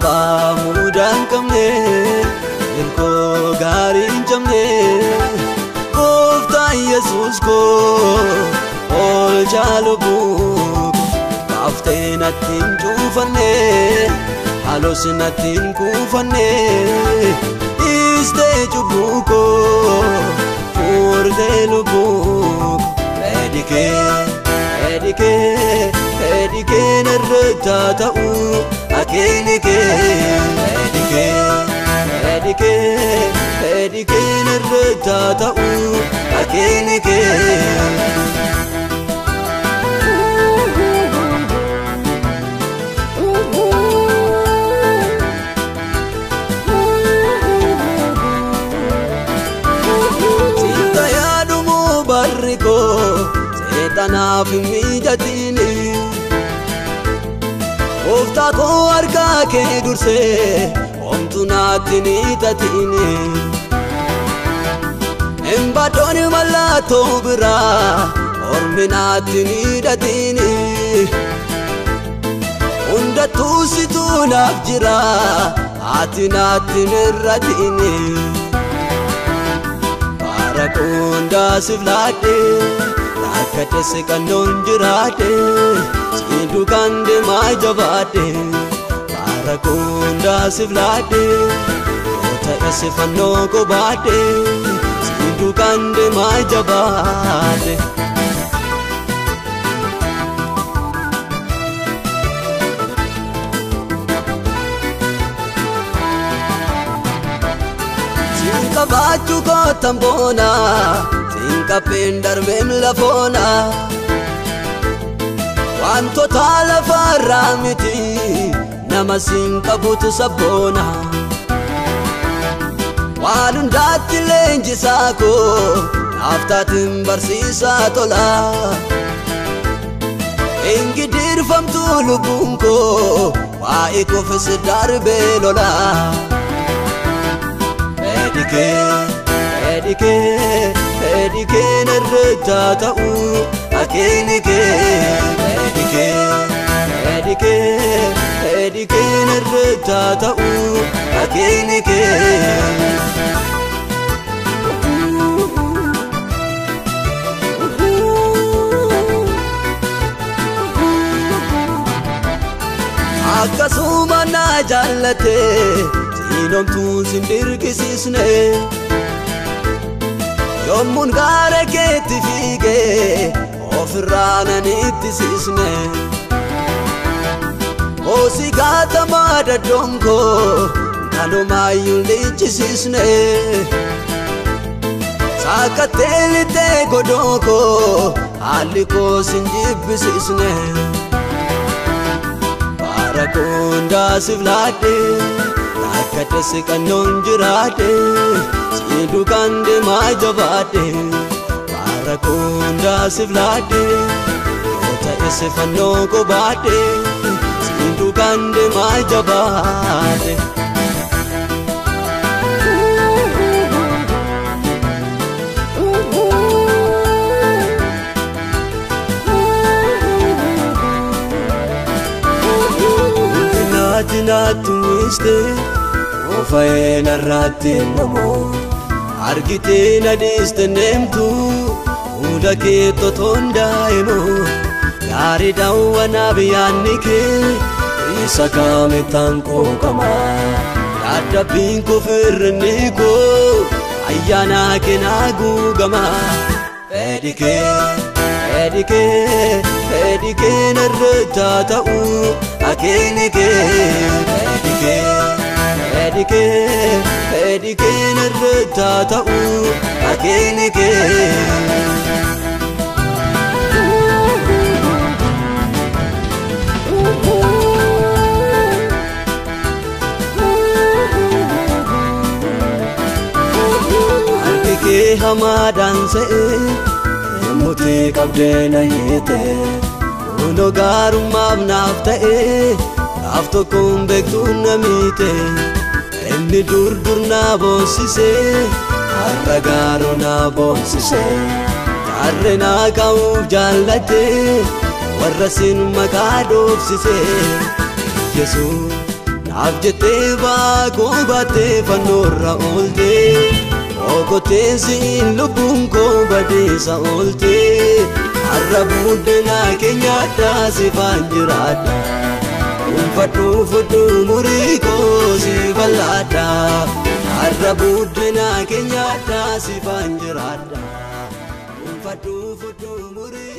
abbaa muudaan qabne ilko gaariin jamne gooftaa Yesuus koo oolchaa lubbuu kaaftee natti hin cuufanne halos natti hin kuufanne istee cubbuu koo furtee lubbuu edikee narraa ta'u edikee narraa ta'u Sinta yaadumu barri koo seexanaaf mijaatini Gooftaa koo harkaa kee dursee homtuu naatti ni taatini Embaadoon mallattoo biraa ormi naatti ni hidhatini Hundattuu situu naaf jira ati naatti hin hir'atini Bara hundaa siif laadhe rakkadhe kannoon jiraadhe si duukaan deemaa jabaadhe Bara hundaa siif laadhe yoo ta'e fannoo gobaadhe si duukaan deemaa jabaadhe Sinkabaachuu kootan boona sinkapheen darbeem lafoona wantoota lafarraa miti nama sinkabuutu sabboona waan hundaatti leenjisaa koo naaftaatiin barsiisaa tola ingidirfamtuu lubbuun koo waa'ee koofis darbee lola edikee narraa ta'u edikee narraa ta'u akkasuma na jaallate sinomtuu sin dirqisiisne yommuun gaara keetti fiigee ofirraa nan ittisiisne Hoosii gaatamaa daddoon koo kanumaayyuu lichisiisne Saakattee lixee godoo koo haalli koo sin jibbisiisne Bara hundaa siif laadhe rakkadhe kannoon jiraadhe si duukaan deemaa jabaadhe Bara hundaa siif laadhe yoo ta'e fannoo gobaadhe si duukaan deemaa jabaadhe Naatu wiste ofae narratti namo argitee na diste nemtu uda ke totonda emo gari dawana biyanni ke isa kame tanko kama yadda binko firni ko ayyana ke nagu gama edikee narraa ta'u edikee narraa ta'u Arkikee hamaadhaan se'ee Mutii qabdee na hiite Uno gaarummaaf naaf ta'e Gaaf tokkoon beektuun na miite Inni dur na boonsise Har'a gaaroo na boonsise Jaarre naa ka'uuf jaallate Warra sin maqaa dhoofsise Yesuus naaf jettee baakoo baattee fannoorra ooltee okoteen siin lubbuun koo badeessa ooltee har'a buddeena keenyadhaa sifaan jiraadha ulfadhuu fudhuu murii koo si bal'aadha har'a buddeena keenyadhaa sifaan jiraadha ulfadhuu fudhuu murii